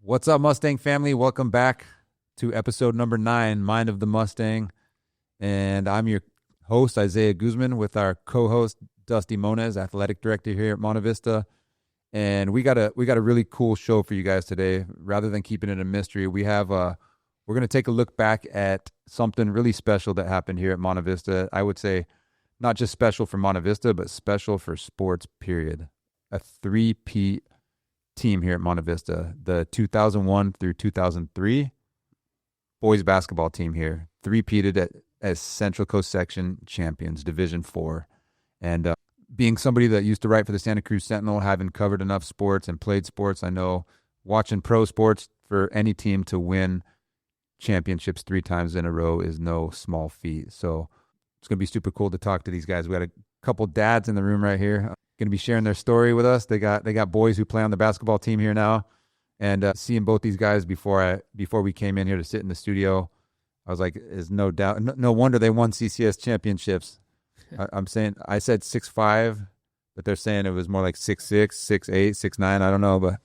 What's up, Mustang family? Welcome back to episode number 9, Mind of the Mustang. And I'm your host, Isaiah Guzman, with our co-host, Dusty Moniz, athletic director here at Monte Vista. And we got a really cool show for you guys today. Rather than keeping it a mystery, we're going to take a look back at something really special that happened here at Monte Vista. I would say not just special for Monte Vista, but special for sports, period. A 3-peat team here at Monte Vista, the 2001 through 2003 boys basketball team here, 3-peated as Central Coast Section champions, Division 4. And being somebody that used to write for the Santa Cruz Sentinel, having covered enough sports and played sports, I know watching pro sports for any team to win championships 3 times in a row is no small feat. So it's going to be super cool to talk to these guys. We got a couple dads in the room right here. Going to be sharing their story with us. They got boys who play on the basketball team here now, and seeing both these guys before we came in here to sit in the studio, I was like, "Is no doubt, no wonder they won CCS championships." I said 6'5", but they're saying it was more like 6'6", 6'8", 6'9". I don't know, but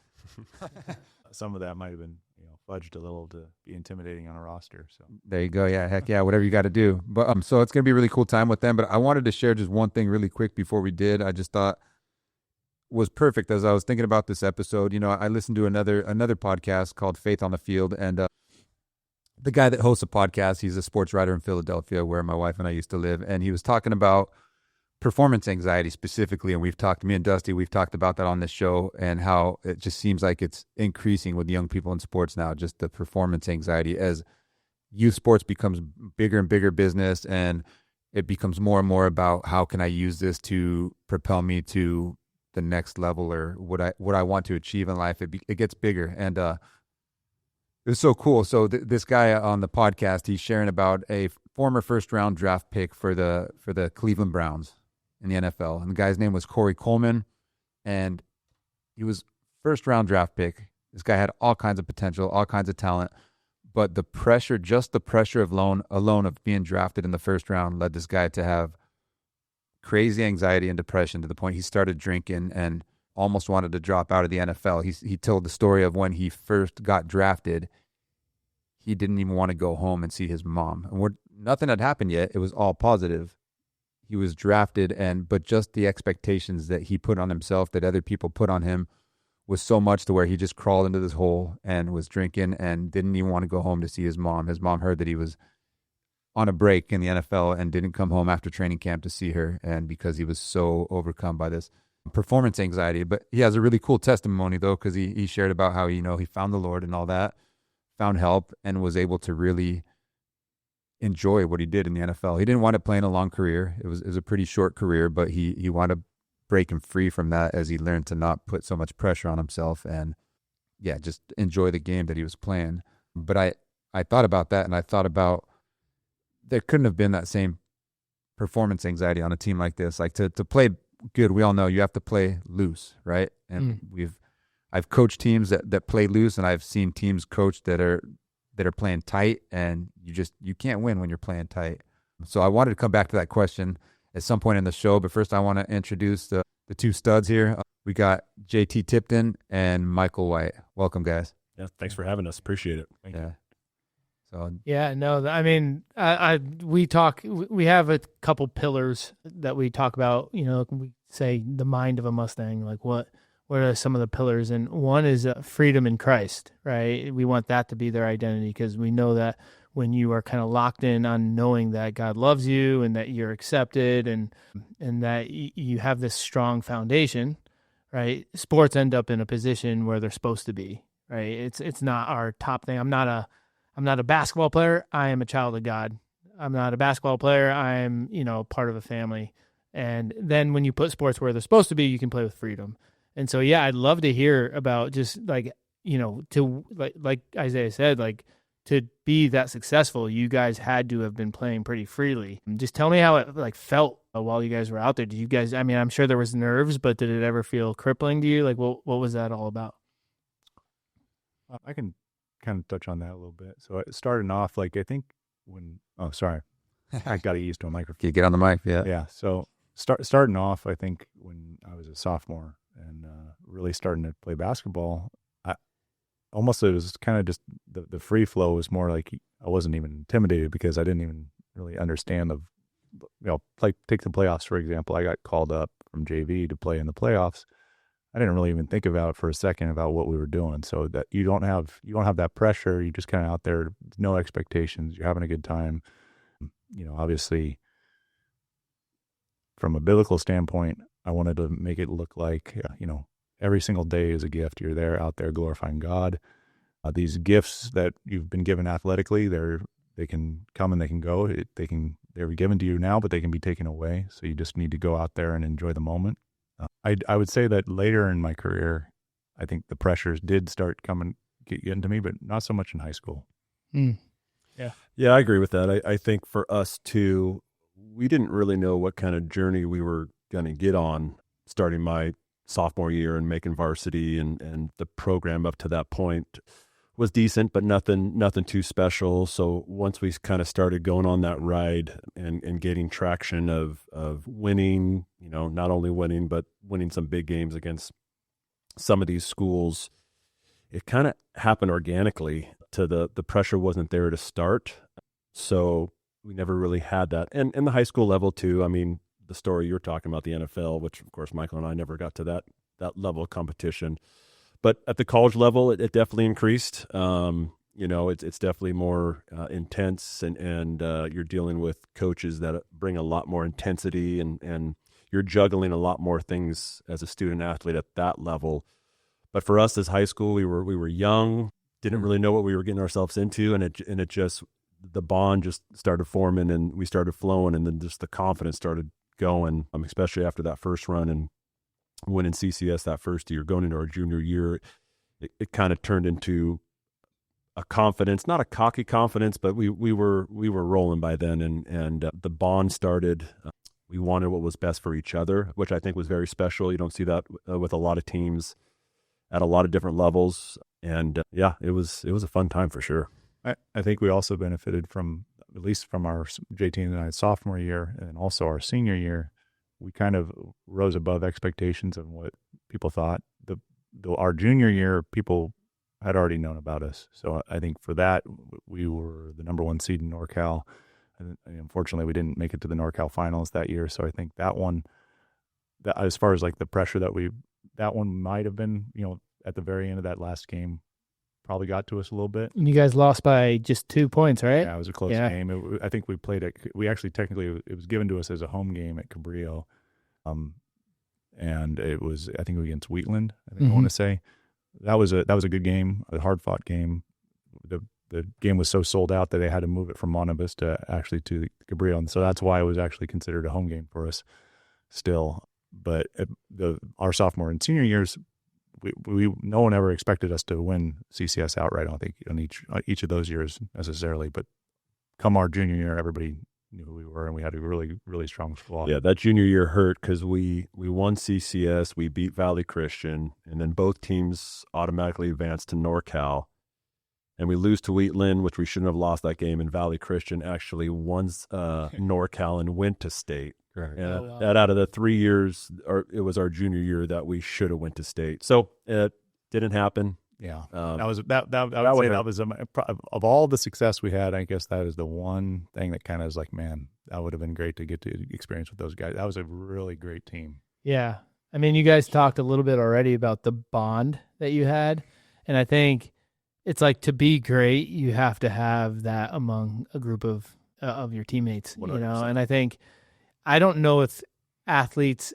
some of that might have been fudged a little to be intimidating on a roster. So there you go. Yeah, heck yeah, whatever you got to do. But so it's gonna be a really cool time with them. But I wanted to share just one thing really quick before we did. I just thought was perfect as I was thinking about this episode. I listened to another podcast called Faith on the Field, and the guy that hosts a podcast, he's a sports writer in Philadelphia, where my wife and I used to live, and he was talking about performance anxiety specifically, and me and Dusty, we've talked about that on this show, and how it just seems like it's increasing with young people in sports now, just the performance anxiety as youth sports becomes bigger and bigger business, and it becomes more and more about how can I use this to propel me to the next level, or what I want to achieve in life. It gets bigger, and it's so cool. So this guy on the podcast, he's sharing about a former first-round draft pick for the Cleveland Browns in the NFL. And the guy's name was Corey Coleman, and he was first-round draft pick. This guy had all kinds of potential, all kinds of talent, but the pressure alone of being drafted in the first round led this guy to have crazy anxiety and depression to the point he started drinking and almost wanted to drop out of the NFL. He told the story of when he first got drafted, he didn't even want to go home and see his mom. And nothing had happened yet. It was all positive. He was drafted, but just the expectations that he put on himself, that other people put on him, was so much to where he just crawled into this hole and was drinking and didn't even want to go home to see his mom. His mom heard that he was on a break in the NFL and didn't come home after training camp to see her, and because he was so overcome by this performance anxiety. But he has a really cool testimony, though, because he shared about how he found the Lord and all that, found help, and was able to really enjoy what he did in the NFL. He didn't wind up playing a long career. It was a pretty short career, but he wound up breaking free from that as he learned to not put so much pressure on himself and just enjoy the game that he was playing. But I thought about that, and I thought about there couldn't have been that same performance anxiety on a team like this. Like to play good, we all know you have to play loose, right? And I've coached teams that play loose, and I've seen teams coached that are playing tight, and you can't win when you're playing tight. So I wanted to come back to that question at some point in the show, but first I want to introduce the 2 studs here. We got JT Tipton and Michael White. Welcome, guys. Yeah, thanks for having us. Appreciate it. Thank you. So yeah, no, I mean, we have a couple pillars that we talk about. We say the mind of a Mustang. Like what are some of the pillars? And one is freedom in Christ, right? We want that to be their identity, because we know that when you are kind of locked in on knowing that God loves you and that you're accepted and that you have this strong foundation, right? Sports end up in a position where they're supposed to be, right? It's not our top thing. I'm not a basketball player. I am a child of God. I'm not a basketball player. I'm, part of a family. And then when you put sports where they're supposed to be, you can play with freedom. And so, yeah, I'd love to hear about just like Isaiah said, like to be that successful, you guys had to have been playing pretty freely. Just tell me how it felt while you guys were out there. Did you guys, I mean, I'm sure there was nerves, but did it ever feel crippling to you? Like, what was that all about? I can kind of touch on that a little bit. So starting off, I think sorry, I got to use to a microphone. Get on the mic. Yeah. Yeah. So starting off, I think when I was a sophomore and really starting to play basketball, almost it was kind of just the free flow was more like I wasn't even intimidated because I didn't even really understand take the playoffs, for example. I got called up from JV to play in the playoffs. I didn't really even think about for a second about what we were doing. So that you don't have that pressure. You're just kind of out there, no expectations. You're having a good time. Obviously from a biblical standpoint, I wanted to make it look like, every single day is a gift. You're out there glorifying God. These gifts that you've been given athletically, they can come and they can go. They're given to you now, but they can be taken away. So you just need to go out there and enjoy the moment. I would say that later in my career, I think the pressures did start getting to me, but not so much in high school. Yeah, I agree with that. I think for us too, we didn't really know what kind of journey we were going to get on starting my sophomore year and making varsity, and the program up to that point was decent, but nothing too special. So once we kind of started going on that ride and getting traction of winning, not only winning, but winning some big games against some of these schools, it kind of happened organically. The pressure wasn't there to start. So we never really had that. And in the high school level too, I mean, the story you're talking about, the NFL, which of course Michael and I never got to that level of competition. But at the college level, it definitely increased. It's definitely more intense, and you're dealing with coaches that bring a lot more intensity, and you're juggling a lot more things as a student athlete at that level. But for us as high school, we were young, didn't really know what we were getting ourselves into, and it just, the bond just started forming, and we started flowing, and then just the confidence started going, especially after that first run and winning CCS that first year. Going into our junior year, it kind of turned into a confidence, not a cocky confidence, but we were rolling by then, and the bond started. We wanted what was best for each other, which I think was very special. You don't see that with a lot of teams at a lot of different levels, and it was a fun time for sure. I think we also benefited from, at least from our JT and I sophomore year, and also our senior year. We kind of rose above expectations of what people thought. Our junior year, people had already known about us. So I think for that, we were the number 1 seed in NorCal. And unfortunately, we didn't make it to the NorCal finals that year. So I think that one, as far as like the pressure that one might have been, at the very end of that last game, probably got to us a little bit. And you guys lost by just 2 points, right? Yeah, it was a close game. I think we played it. We actually technically, it was given to us as a home game at Cabrillo. And it was, I think, against Wheatland, I want to say. That was a good game, a hard-fought game. The game was so sold out that they had to move it from Monobus to Cabrillo. And so that's why it was actually considered a home game for us still. But our sophomore and senior years, no one ever expected us to win CCS outright, I don't think, on each of those years necessarily. But come our junior year, everybody knew who we were, and we had a really, really strong squad. Yeah, that junior year hurt because we won CCS, we beat Valley Christian, and then both teams automatically advanced to NorCal. And we lose to Wheatland, which we shouldn't have lost that game, and Valley Christian actually won NorCal and went to state. Correct. And that out of the 3 years, it was our junior year that we should have went to state. So it didn't happen. Yeah, I would say that was of all the success we had. I guess that is the one thing that kind of is like, man, that would have been great to get to experience with those guys. That was a really great team. Yeah, I mean, you guys talked a little bit already about the bond that you had, and I think it's like, to be great, you have to have that among a group of your teammates. 100%. And I think, I don't know if athletes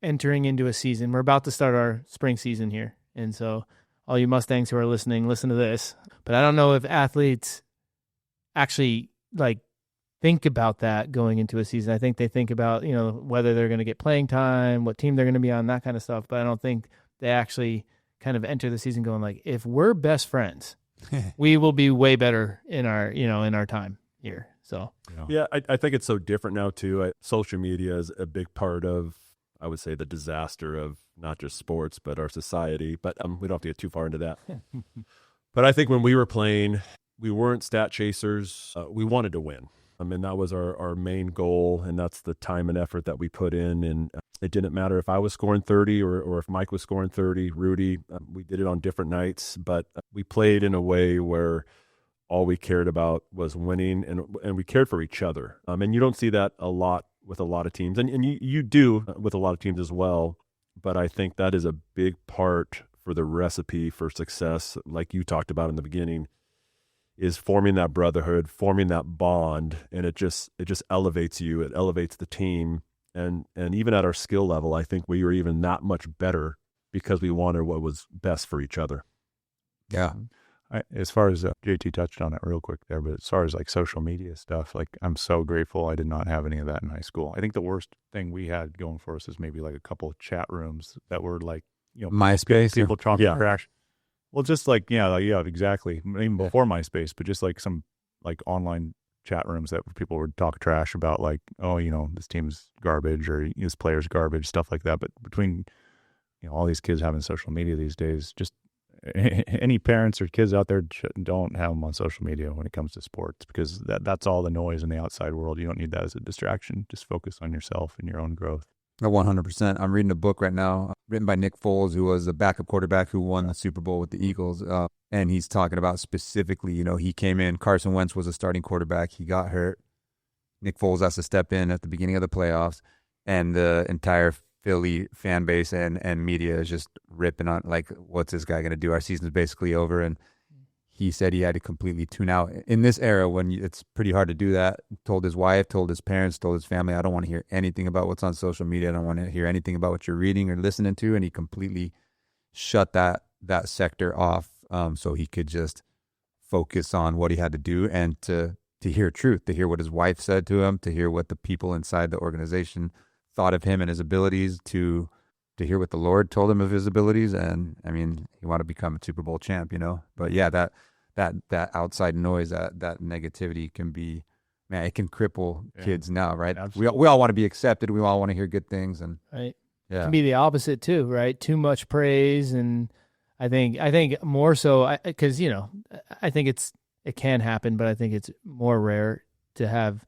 entering into a season, we're about to start our spring season here, and so all you Mustangs who are listening, listen to this. But I don't know if athletes actually think about that going into a season. I think they think about, whether they're going to get playing time, what team they're going to be on, that kind of stuff. But I don't think they actually kind of enter the season going like, if we're best friends, we will be way better in our time here. So yeah, I think it's so different now too. Social media is a big part of, I would say, the disaster of not just sports, but our society. But we don't have to get too far into that. But I think when we were playing, we weren't stat chasers. We wanted to win. I mean, that was our main goal, and that's the time and effort that we put in. And it didn't matter if I was scoring 30 or if Mike was scoring 30, Rudy. We did it on different nights, but we played in a way where all we cared about was winning, and we cared for each other. And you don't see that a lot with a lot of teams, and you do with a lot of teams as well. But I think that is a big part for the recipe for success, like you talked about in the beginning, is forming that brotherhood, forming that bond, and it just elevates you. It elevates the team, and even at our skill level, I think we were even that much better because we wanted what was best for each other. Yeah. As far as JT touched on it real quick there, but as far as like social media stuff, like I'm so grateful I did not have any of that in high school. I think the worst thing we had going for us is maybe like a couple of chat rooms that were like, MySpace, people talking trash. Well, just like, yeah, exactly. Even before MySpace, but just like some like online chat rooms that people would talk trash about, like, oh, this team's garbage or this player's garbage, stuff like that. But between, all these kids having social media these days, just any parents or kids out there don't have them on social media when it comes to sports, because that's all the noise in the outside world. You don't need that as a distraction. Just focus on yourself and your own growth. 100%. I'm reading a book right now written by Nick Foles, who was a backup quarterback who won the Super Bowl with the Eagles. And he's talking about specifically, he came in, Carson Wentz was a starting quarterback. He got hurt. Nick Foles has to step in at the beginning of the playoffs, and the entire Philly fan base and media is just ripping on, like, what's this guy going to do? Our season's basically over. And he said he had to completely tune out in this era when it's pretty hard to do that. Told his wife, told his parents, told his family, I don't want to hear anything about what's on social media. I don't want to hear anything about what you're reading or listening to. And he completely shut that sector off, so he could just focus on what he had to do and to hear truth, to hear what his wife said to him, to hear what the people inside the organization thought of him and his abilities, to hear what the Lord told him of his abilities. And I mean, he wanted to become a Super Bowl champ, but yeah, that outside noise, that negativity can be, man, it can cripple kids now, right? Absolutely. We all want to be accepted. We all want to hear good things, and right. Yeah. It can be the opposite too, right? Too much praise. And I think more so, because, I think it can happen, but I think it's more rare to have,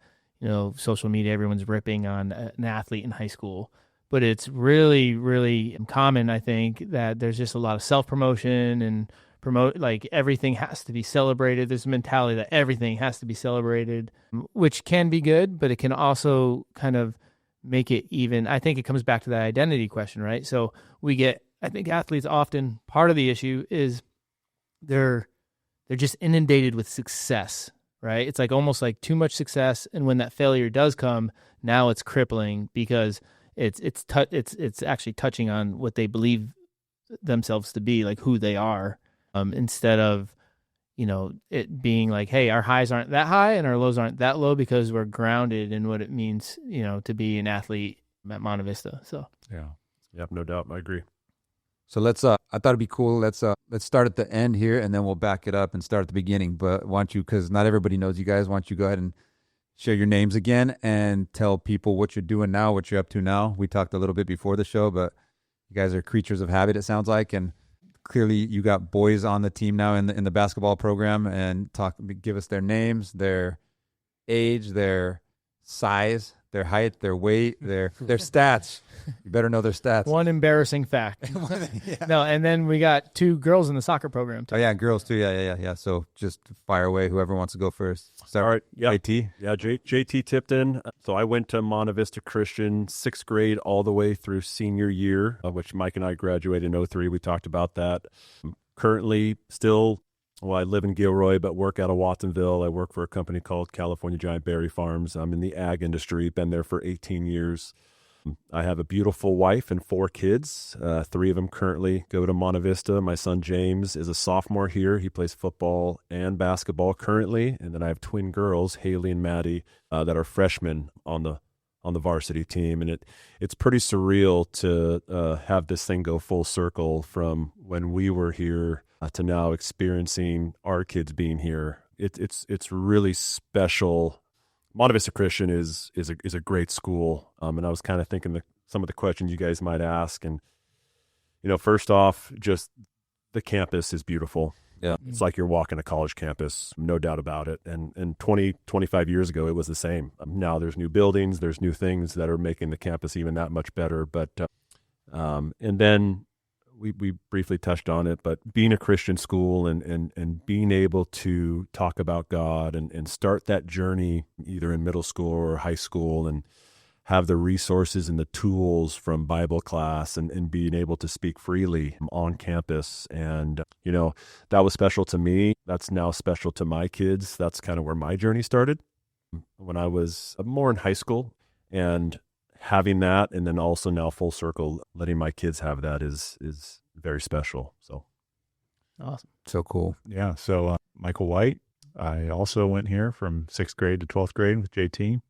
social media, everyone's ripping on an athlete in high school. But it's really, really common, I think, that there's just a lot of self-promotion and like everything has to be celebrated. There's a mentality that everything has to be celebrated, which can be good, but it can also kind of make it even. I think it comes back to that identity question, right? So I think athletes often, part of the issue is they're just inundated with success, right? It's like almost like too much success, and when that failure does come, now it's crippling because it's actually touching on what they believe themselves to be, like who they are, instead of it being like, hey, our highs aren't that high and our lows aren't that low, because we're grounded in what it means to be an athlete at Monte Vista. So Yep, no doubt, I agree. So let's I thought it'd be cool, let's start at the end here, and then we'll back it up and start at the beginning. But why don't you, because not everybody knows you guys, why don't you go ahead and share your names again and tell people what you're doing now, what you're up to now. We talked a little bit before the show, but you guys are creatures of habit, it sounds like, and clearly you got boys on the team now in the basketball program. And give us their names, their age, their size, their height, their weight, their stats. You better know their stats. One embarrassing fact. Yeah. No, and then we got 2 girls in the soccer program too. Oh yeah, girls too. Yeah. So just fire away, whoever wants to go first. Start. All right. Yeah. JT. Yeah, JT Tipton. So I went to Monte Vista Christian 6th grade all the way through senior year, which Mike and I graduated in 2003. We talked about that. Currently still, I live in Gilroy, but work out of Watsonville. I work for a company called California Giant Berry Farms. I'm in the ag industry, been there for 18 years. I have a beautiful wife and 4 kids. 3 of them currently go to Monte Vista. My son James is a sophomore here. He plays football and basketball currently. And then I have twin girls, Haley and Maddie, that are freshmen on the varsity team. And it's pretty surreal to have this thing go full circle from when we were here to now experiencing our kids being here. It's really special. Monte Vista Christian is a great school, and I was kind of thinking some of the questions you guys might ask, and first off, just the campus is beautiful. Yeah, it's like you're walking a college campus, no doubt about it. And 25 years ago, it was the same. Now there's new buildings, there's new things that are making the campus even that much better. But and then we briefly touched on it, but being a Christian school and being able to talk about God and start that journey either in middle school or high school and have the resources and the tools from Bible class and being able to speak freely on campus. And, that was special to me. That's now special to my kids. That's kind of where my journey started when I was more in high school, and having that, and then also now full circle, letting my kids have that is very special. So Awesome. So cool. Yeah. So Michael White, I also went here from 6th grade to 12th grade with JT.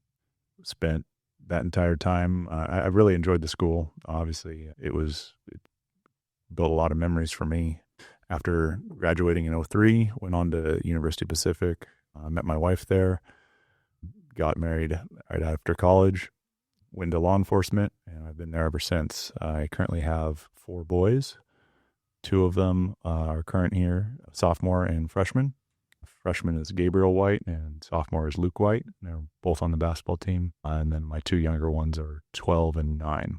Spent that entire time. I really enjoyed the school. Obviously, it built a lot of memories for me. After graduating in 2003, went on to University Pacific. Met my wife there. Got married right after college. Went to law enforcement, and I've been there ever since. I currently have 4 boys. 2 of them are current here, sophomore and freshman. Freshman is Gabriel White, and sophomore is Luke White. They're both on the basketball team. And then my 2 younger ones are 12 and 9.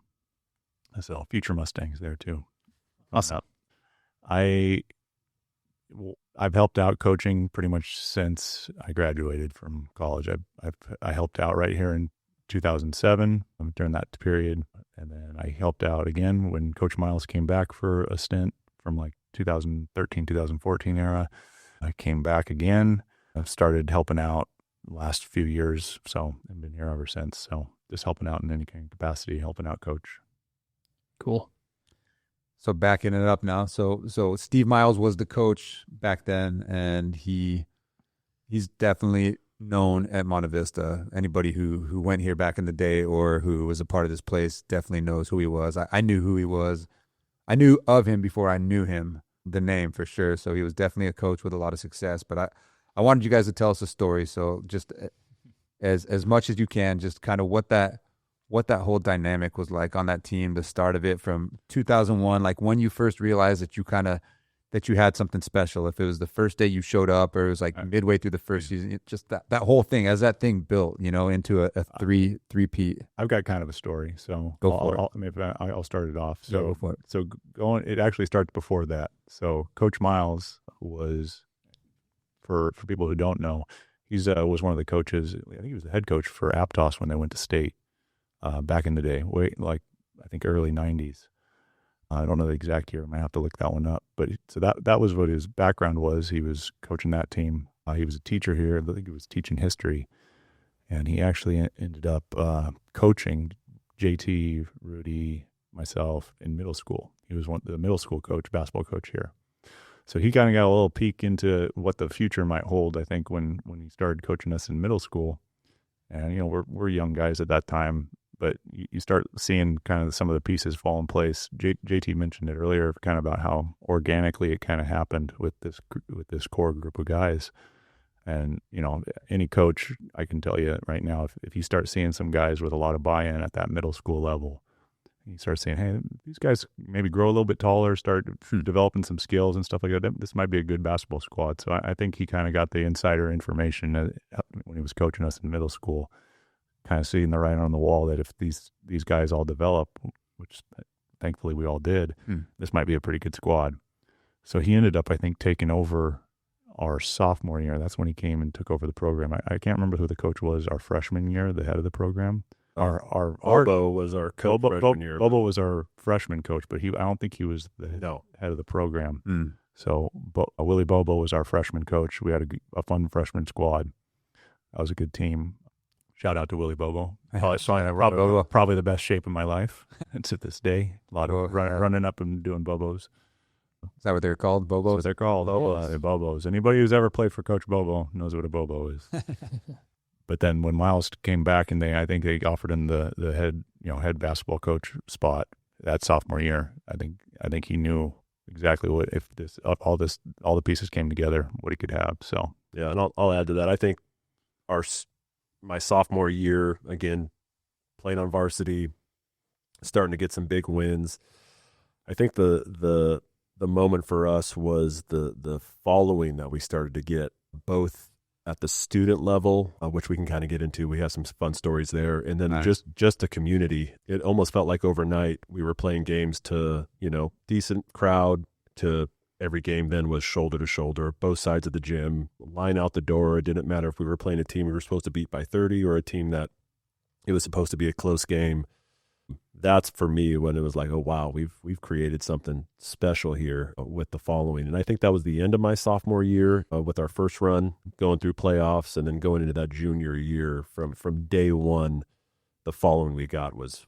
So future Mustangs there too. Awesome. I've helped out coaching pretty much since I graduated from college. I helped out right here in 2007 during that period, and then I helped out again when Coach Miles came back for a stint from like 2013 2014 era. I came back again. I've started helping out the last few years, so I've been here ever since. So just helping out in any kind of capacity, helping out coach. Cool. So backing it up now. So Steve Miles was the coach back then, and he's definitely known at Monte Vista. Anybody who went here back in the day or who was a part of this place definitely knows who he was. I knew who he was. I knew of him before I knew him, the name for sure. So he was definitely a coach with a lot of success. But I wanted you guys to tell us a story. So just as much as you can, just kind of what that whole dynamic was like on that team, the start of it from 2001, like when you first realized that you had something special, if it was the first day you showed up or it was like midway through the first season, just that whole thing, as that thing built, into a three-peat. I've got kind of a story, so Go for it. Maybe I'll start it off. Go for it. So it actually starts before that. So Coach Miles was, for people who don't know, he's was one of the coaches. I think he was the head coach for Aptos when they went to state back in the day, I think early 90s. I don't know the exact year. I might have to look that one up. But so that was what his background was. He was coaching that team. He was a teacher here. I think he was teaching history. And he actually ended up coaching JT, Rudy, myself in middle school. He was the middle school basketball coach here. So he kind of got a little peek into what the future might hold, I think, when he started coaching us in middle school. And, we're young guys at that time. But you start seeing kind of some of the pieces fall in place. JT mentioned it earlier, kind of about how organically it kind of happened with this core group of guys. And, any coach, I can tell you right now, if you start seeing some guys with a lot of buy-in at that middle school level, you start saying, hey, these guys maybe grow a little bit taller, start developing some skills and stuff like that. This might be a good basketball squad. So I think he kind of got the insider information when he was coaching us in middle school, kind of seeing the writing on the wall that if these guys all develop, which thankfully we all did, this might be a pretty good squad. So he ended up, I think, taking over our sophomore year. That's when he came and took over the program. I can't remember who the coach was our freshman year, the head of the program. Bobo was our coach freshman year. Bobo was our freshman coach, but I don't think he was the head of the program. So Willie Bobo was our freshman coach. We had a fun freshman squad. That was a good team. Shout out to Willie Bobo. Probably the best shape of my life. It's at this day. A lot of running up and doing Bobos. Is that what they're called? Bobos? That's what they're called. Bobos. Anybody who's ever played for Coach Bobo knows what a Bobo is. But then when Miles came back, and I think they offered him the head basketball coach spot that sophomore year. I think he knew exactly what, if all the pieces came together, what he could have. So yeah, and I'll add to that. I think my sophomore year, again, playing on varsity, starting to get some big wins. I think the moment for us was the following that we started to get, both at the student level, which we can kind of get into. We have some fun stories there. And then Nice. just the community. It almost felt like overnight we were playing games to, decent crowd, to every game then was shoulder to shoulder, both sides of the gym, line out the door. It didn't matter if we were playing a team we were supposed to beat by 30 or a team that it was supposed to be a close game. That's for me when it was like, oh, wow, we've created something special here with the following. And I think that was the end of my sophomore year with our first run, going through playoffs, and then going into that junior year from day one. The following we got was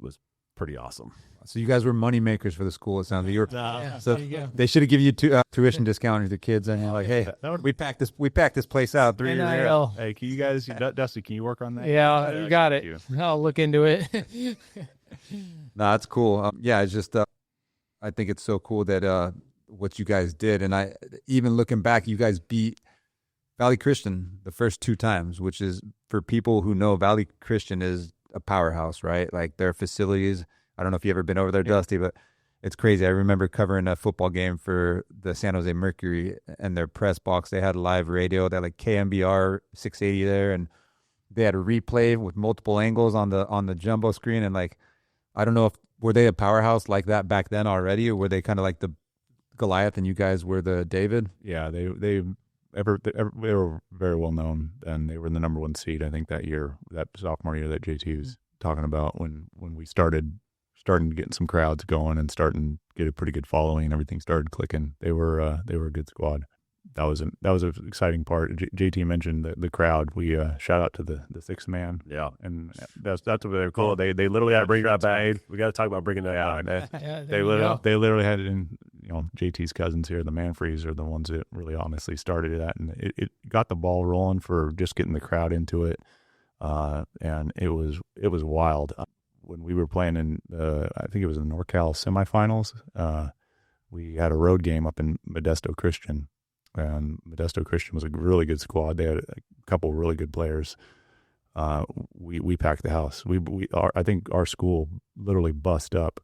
pretty awesome. So you guys were money makers for the school. It sounds like you were. Yeah, So there you go. they should have given you tuition discount to the kids, and you're like, hey, we packed this place out 3 years ago. NIL. Hey, can you guys, Dusty, can you work on that? Yeah, you got it. thank you. I'll look into it. No, that's cool. It's just I think it's so cool that what you guys did, and I even looking back, you guys beat Valley Christian the first 2 times, which is, for people who know, Valley Christian is a powerhouse, right? Like their facilities. I don't know if you've ever been over there, Dusty, but it's crazy. I remember covering a football game for the San Jose Mercury, and their press box, they had live radio. They had like KMBR 680 there, and they had a replay with multiple angles on the jumbo screen. And like, I don't know if were they a powerhouse like that back then already, or were they kind of like the Goliath and you guys were the David? Yeah, they were very well known, and they were the number 1 seed, I think, that year, that sophomore year that JT was talking about, when we starting getting some crowds going and starting to get a pretty good following. Everything started clicking. They were a good squad. That was an exciting part. JT mentioned the crowd. We shout out to the 6th man. Yeah. And that's what they're cool. They literally had to bring that back. We got to talk about bringing that out. Yeah, They literally had it in, JT's cousins here, the Manfreys, are the ones that really honestly started that, and it got the ball rolling for just getting the crowd into it. And it was wild. When we were playing in, I think it was the NorCal semifinals, we had a road game up in Modesto Christian, and Modesto Christian was a really good squad. They had a couple really good players. We packed the house. I think our school literally bust up.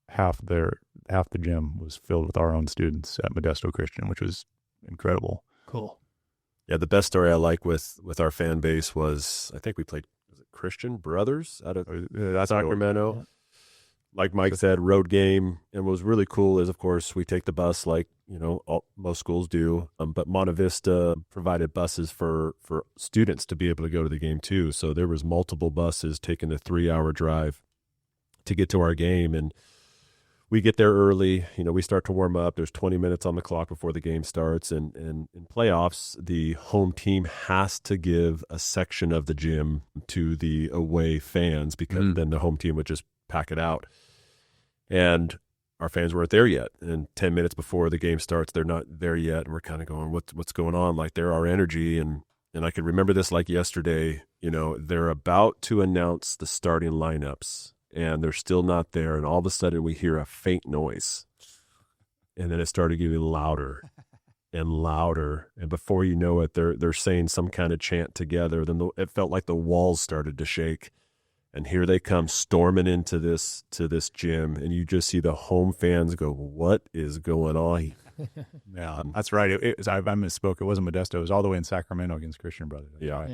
Half the gym was filled with our own students at Modesto Christian, which was incredible. Cool. Yeah, the best story I like with our fan base was, I think we played, was it Christian Brothers out of Sacramento? Like Mike said, road game. And what was really cool is, of course, we take the bus like, most schools do. But Monte Vista provided buses for students to be able to go to the game too. So there was multiple buses taking a 3-hour drive to get to our game. And we get there early. We start to warm up. There's 20 minutes on the clock before the game starts. And in playoffs, the home team has to give a section of the gym to the away fans, because then the home team would just pack it out. And our fans weren't there yet. And 10 minutes before the game starts, they're not there yet. And we're kind of going, what's going on? Like, they're our energy. And I can remember this like yesterday. They're about to announce the starting lineups, and they're still not there. And all of a sudden we hear a faint noise. And then it started getting louder and louder. And before you know it, they're saying some kind of chant together. Then it felt like the walls started to shake. And here they come storming into this gym. And you just see the home fans go, what is going on? Yeah, that's right. I misspoke. It wasn't Modesto. It was all the way in Sacramento against Christian Brothers. Yeah. Right.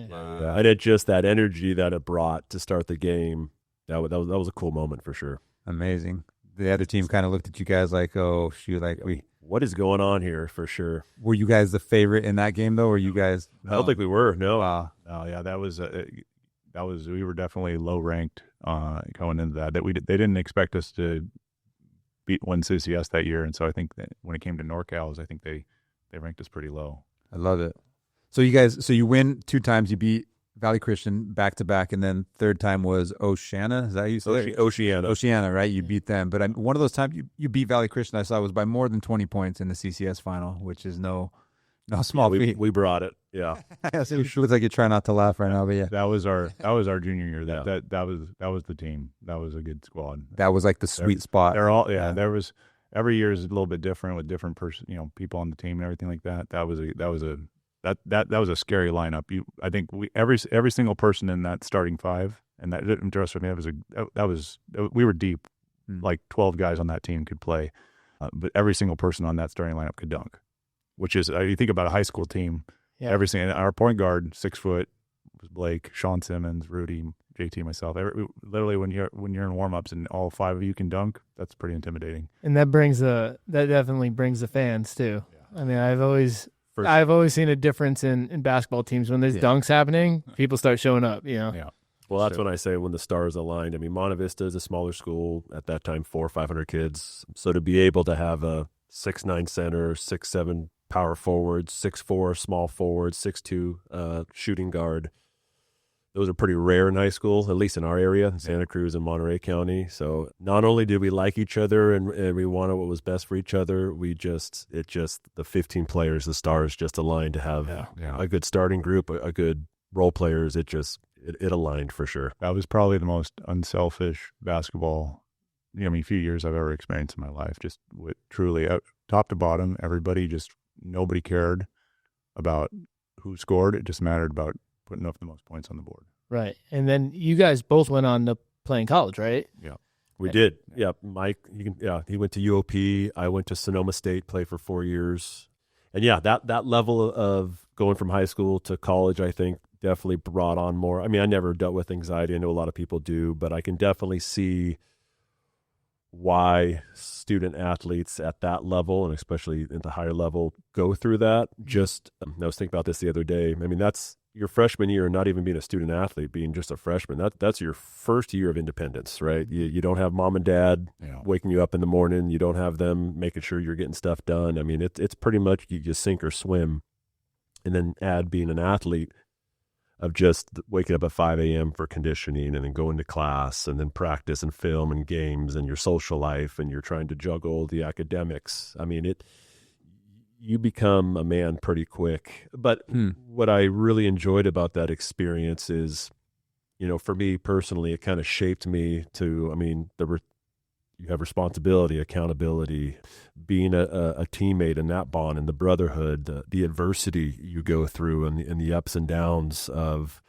And it just, that energy that it brought to start the game, that was a cool moment for sure. Amazing. The other team kind of looked at you guys like, oh, shoot, like what is going on here, for sure. Were you guys the favorite in that game, though? Or you guys? I don't think we were. No. Wow. Oh yeah, that was we were definitely low ranked going into that. They didn't expect us to win CCS that year, and so I think that when it came to NorCal's, I think they ranked us pretty low. I love it. So you win 2 times. You beat Valley Christian back to back, and then third time was Oceana. Is that how you say it? Oceana, right? You beat them, but one of those times you beat Valley Christian, I saw, was by more than 20 points in the CCS final, which is no small feat. We brought it. Yeah. It looks like you're trying not to laugh right now, but yeah, that was our junior year. That was the team. That was a good squad. That was like the sweet spot. They're all There was every year is a little bit different with different people on the team and everything like that. That was a scary lineup. I think every single person in that starting 5, and that didn't trust me. We were deep, like 12 guys on that team could play, but every single person on that starting lineup could dunk. Which is, you think about a high school team, Yeah. Every single, our point guard, 6 foot, was Blake, Sean Simmons, Rudy, JT, myself. Literally, when you're in warm-ups and all 5 of you can dunk, that's pretty intimidating. And that definitely brings the fans too. Yeah. I mean, I've always seen a difference in basketball teams when there's dunks happening. People start showing up. Yeah. Well, that's when I say when the stars aligned. I mean, Monte Vista is a smaller school at that time, 400 or 500 kids. So to be able to have a 6'9" center, 6'7" power forward, 6'4" small forward, 6'2" shooting guard. Those are pretty rare in high school, at least in our area, Santa Cruz and Monterey County. So not only did we like each other and we wanted what was best for each other, the 15 players, the stars just aligned to have a good starting group, a good role players. It aligned for sure. That was probably the most unselfish basketball, few years I've ever experienced in my life. Just with truly top to bottom, nobody cared about who scored. It just mattered about putting up the most points on the board. Right. And then you guys both went on to play in college, right? Yeah. We did. Yeah. Mike, he went to UOP. I went to Sonoma State, played for 4 years. And that level of going from high school to college, I think, definitely brought on more. I mean, I never dealt with anxiety. I know a lot of people do, but I can definitely see why student athletes at that level, and especially at the higher level, go through that. Just, I was thinking about this the other day. I mean, that's your freshman year, not even being a student athlete, being just a freshman. That's your first year of independence, right? You don't have mom and dad waking you up in the morning. You don't have them making sure you're getting stuff done. I mean, it's pretty much you just sink or swim. And then add being an athlete of just waking up at 5 a.m. for conditioning and then going to class and then practice and film and games and your social life, and you're trying to juggle the academics. I mean, you become a man pretty quick. But what I really enjoyed about that experience is, for me personally, it kind of shaped me to, you have responsibility, accountability, being a teammate, and that bond and the brotherhood, the adversity you go through and the ups and downs of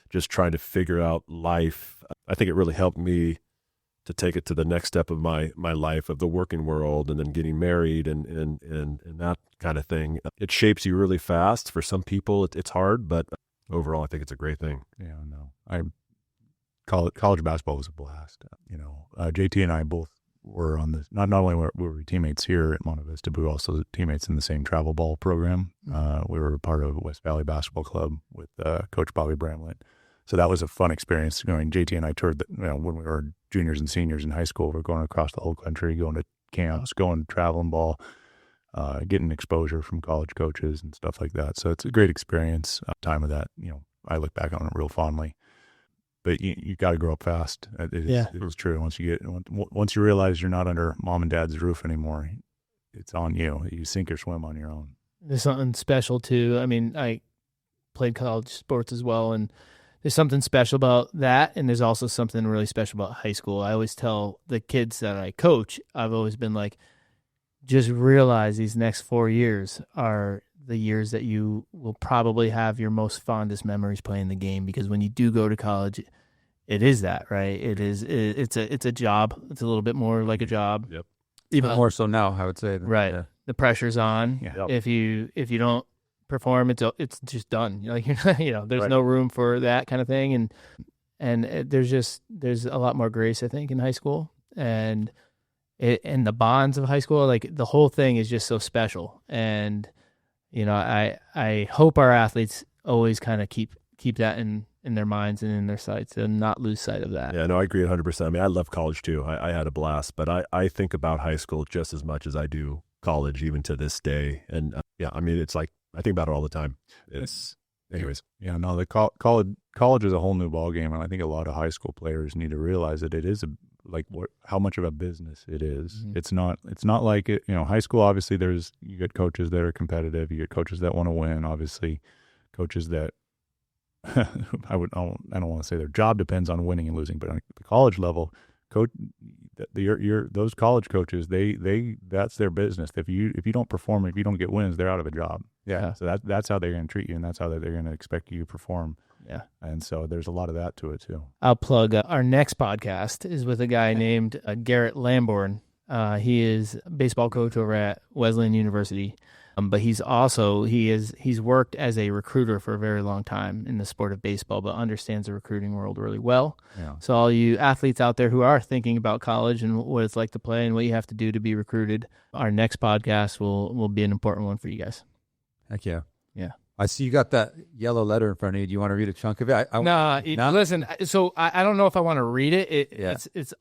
just trying to figure out life. I think it really helped me to take it to the next step of my life of the working world, and then getting married and that kind of thing. It shapes you really fast. For some people, it's hard, but overall, I think it's a great thing. Yeah, no, college basketball was a blast. JT and I both were on this. Not only were we teammates here at Monte Vista, but we were also teammates in the same travel ball program. We were part of West Valley Basketball Club with Coach Bobby Bramlett. So that was a fun experience. JT and I toured, when we were juniors and seniors in high school. We were going across the whole country, going to camps, going traveling ball, getting exposure from college coaches and stuff like that. So it's a great experience. Time of that, I look back on it real fondly. But you got to grow up fast. It's true. Once you realize you're not under mom and dad's roof anymore, it's on you. You sink or swim on your own. There's something special too. I mean, I played college sports as well, and there's something special about that, and there's also something really special about high school. I always tell the kids that I coach, I've always been like, just realize these next 4 years are the years that you will probably have your most fondest memories playing the game, because when you do go to college, it is that, right? It's a job. It's a little bit more like a job. Yep. Even more so now, I would say. Right. Yeah. The pressure's on. Yeah. If you don't perform, it's just done. There's no room for that kind of thing, and there's a lot more grace, I think, in high school, and the bonds of high school, like the whole thing is just so special. And I hope our athletes always kind of keep that in their minds and in their sights, and not lose sight of that. Yeah, no, I agree 100%. I mean, I love college too. I had a blast, but I think about high school just as much as I do college, even to this day. And it's like, I think about it all the time. Anyways. Yeah, no, the college is a whole new ballgame, and I think a lot of high school players need to realize that it is how much of a business it is. Mm-hmm. It's not like it. High school, obviously, you get coaches that are competitive, you get coaches that want to win. Obviously, coaches that I don't want to say their job depends on winning and losing, but on the college level, those college coaches, they that's their business. If you don't perform, if you don't get wins, they're out of a job. Yeah. So that's how they're going to treat you, and that's how they're going to expect you to perform. Yeah. And so there's a lot of that to it too. I'll plug our next podcast is with a guy named Garrett Lamborn. He is a baseball coach over at Wesleyan University. But he's worked as a recruiter for a very long time in the sport of baseball, but understands the recruiting world really well. Yeah. So all you athletes out there who are thinking about college and what it's like to play and what you have to do to be recruited, our next podcast will be an important one for you guys. Heck yeah. Yeah. I see you got that yellow letter in front of you. Do you want to read a chunk of it? Listen. So I don't know if I want to read it. It's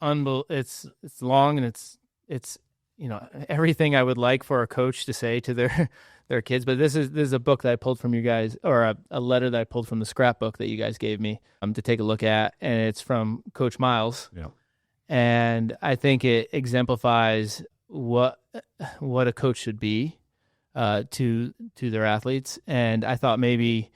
long and it's everything I would like for a coach to say to their kids. But this is a book that I pulled from you guys, or a letter that I pulled from the scrapbook that you guys gave me to take a look at, and it's from Coach Miles. Yeah. And I think it exemplifies what a coach should be to their athletes. And I thought maybe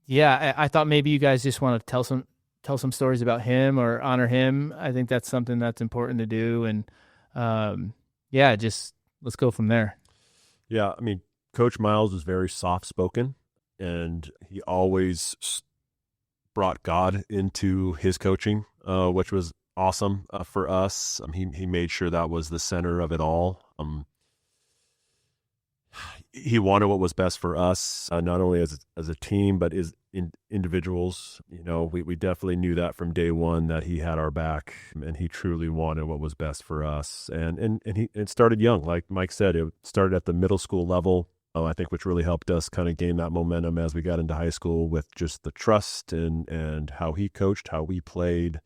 you guys just want to tell some stories about him or honor him. I think that's something that's important to do. And just let's go from there. Yeah, I mean, Coach Miles was very soft-spoken, and he always brought God into his coaching, which was awesome for us. He made sure that was the center of it all. He wanted what was best for us, not only as a team, but as individuals. We definitely knew that from day one, that he had our back, and he truly wanted what was best for us. And it started young, like Mike said. It started at the middle school level, I think, which really helped us kind of gain that momentum as we got into high school, with just the trust and how he coached, how we played.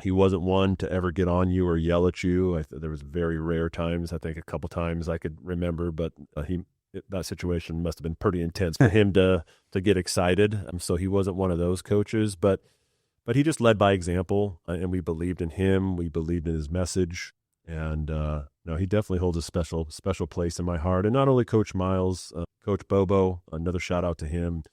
He wasn't one to ever get on you or yell at you. There was very rare times, I think a couple times I could remember, but that situation must have been pretty intense for him to get excited. So he wasn't one of those coaches, but he just led by example, and we believed in him. We believed in his message, and he definitely holds a special place in my heart. And not only Coach Miles, Coach Bobo, another shout out to him.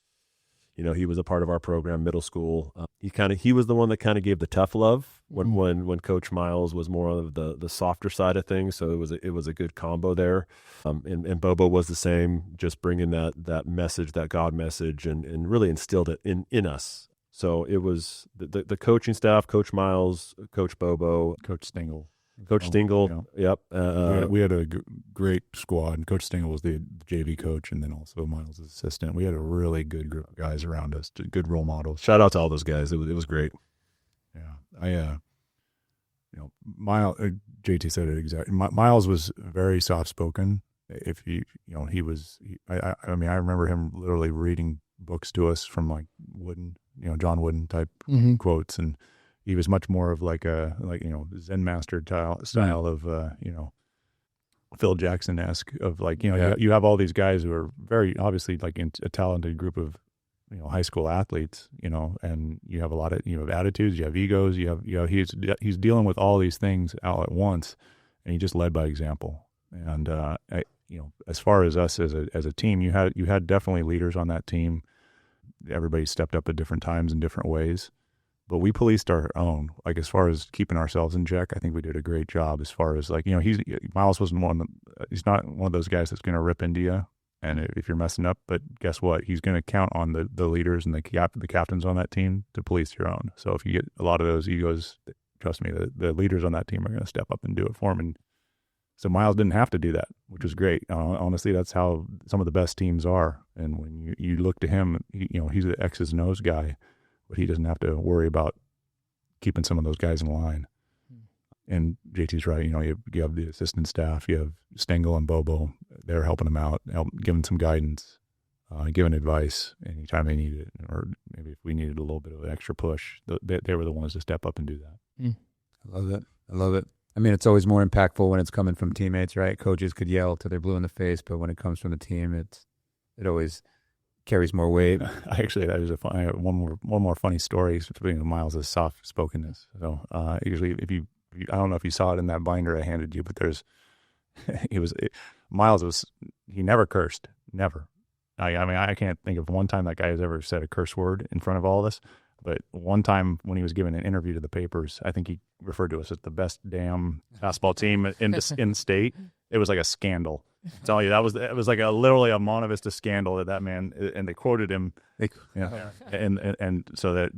He was a part of our program, middle school. He was the one that kind of gave the tough love when Coach Miles was more of the softer side of things. So it was a good combo there. And Bobo was the same, just bringing that message, that God message, and really instilled it in us. So it was the coaching staff, Coach Miles, Coach Bobo, Coach Stengel. Coach Stengel, yep. We had a great squad. Coach Stengel was the JV coach, and then also Miles' assistant. We had a really good group of guys around us, good role models. Shout out to all those guys. It was great. Yeah, Miles. JT said it exactly. Miles was very soft spoken. If he was. I remember him literally reading books to us from like Wooden, John Wooden type quotes, and he was much more of like Zen master style of Phil Jackson-esque of like you have all these guys who are very obviously like a talented group of high school athletes, and you have a lot of attitudes, you have egos, he's dealing with all these things all at once, and he just led by example. And as far as us as a team, you had definitely leaders on that team. Everybody stepped up at different times in different ways. But we policed our own, like as far as keeping ourselves in check. I think we did a great job as far as like, Miles wasn't he's not one of those guys that's going to rip into you. And if you're messing up, but guess what? He's going to count on the leaders and the captains on that team to police your own. So if you get a lot of those egos, trust me, the leaders on that team are going to step up and do it for him. And so Miles didn't have to do that, which was great. Honestly, that's how some of the best teams are. And when you look to him, he's the X's and O's guy. But he doesn't have to worry about keeping some of those guys in line. And JT's right. You have the assistant staff. You have Stengel and Bobo. They're helping him out, giving some guidance, giving advice anytime they need it. Or maybe if we needed a little bit of an extra push, they were the ones to step up and do that. I love it. I mean, it's always more impactful when it's coming from teammates, right? Coaches could yell till they're blue in the face, but when it comes from the team, it always carries more weight. Actually, that is one more funny story. Speaking of Miles' soft spokenness. So usually, I don't know if you saw it in that binder I handed you, but Miles he never cursed, never. I can't think of one time that guy has ever said a curse word in front of all of us. But one time when he was giving an interview to the papers, I think he referred to us as the best damn basketball team in the state. It was like a scandal. I'm telling you, it was like literally a Monta Vista scandal that man, and they quoted him. And so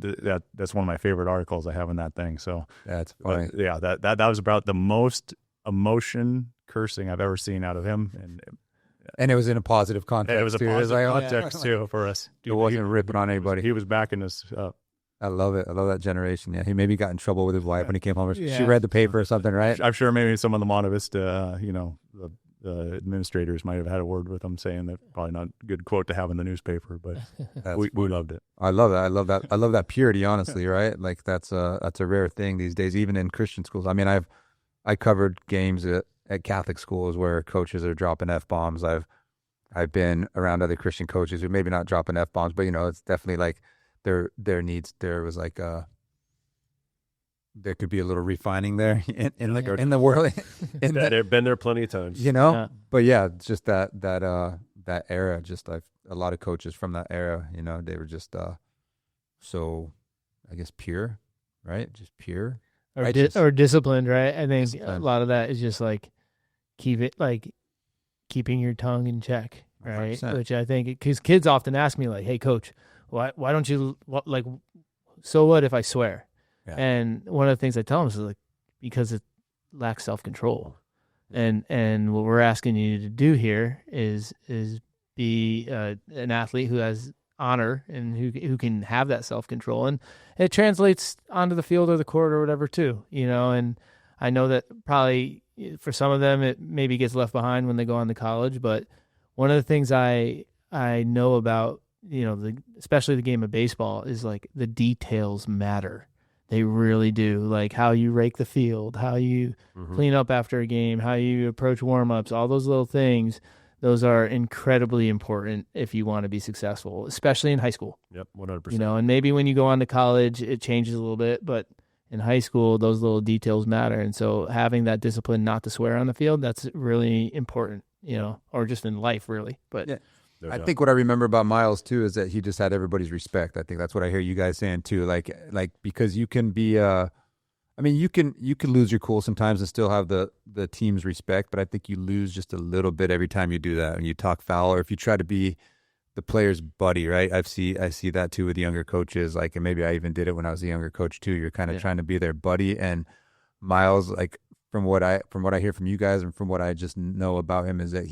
that's one of my favorite articles I have in that thing. So that's funny. that was about the most emotion cursing I've ever seen out of him, And it was in a positive context. it was a too. positive It was context too for us. It wasn't ripping on anybody. He was backing us up. I love it. I love that generation. Yeah, he maybe got in trouble with his wife when he came home. Yeah. She read the paper or something, right? I'm sure maybe some of the Montevista, the administrators might have had a word with him saying that probably not a good quote to have in the newspaper, but we loved it. I love that. I love that. I love that purity, honestly, right? Like that's a rare thing these days, even in Christian schools. I mean, I covered games at Catholic schools where coaches are dropping F-bombs. I've been around other Christian coaches who maybe not dropping F-bombs, but it's definitely like there was like there could be a little refining there in the world. They've been there plenty of times. But yeah, it's just that era. Just a lot of coaches from that era. They were just so, I guess, pure, right? Just pure, or disciplined, right? I think Disciplined. a lot of that is just like keeping your tongue in check, right? 100%. Which I think, because kids often ask me like, "Hey, coach, why don't you so what if I swear?" Yeah. And one of the things I tell them is like, because it lacks self-control. And what we're asking you to do here is be an athlete who has honor and who can have that self-control, and it translates onto the field or the court or whatever too, and I know that probably for some of them it maybe gets left behind when they go on to college, but one of the things I know about, especially the game of baseball, is like the details matter. They really do. Like how you rake the field, how you clean up after a game, how you approach warm-ups, all those little things. Those are incredibly important if you want to be successful, especially in high school. Yep, 100%. And maybe when you go on to college, it changes a little bit, but in high school, those little details matter. And so having that discipline not to swear on the field, that's really important, or just in life, really. But yeah. No I doubt. think what I remember about Miles too is that he just had everybody's respect. I think that's what I hear you guys saying too. Like because you can be, you can lose your cool sometimes and still have the team's respect, but I think you lose just a little bit every time you do that. When you talk foul, or if you try to be the player's buddy, right? I see that too with younger coaches. Like, and maybe I even did it when I was a younger coach too. You're kind of trying to be their buddy. And Miles, like from what I hear from you guys and from what I just know about him, is that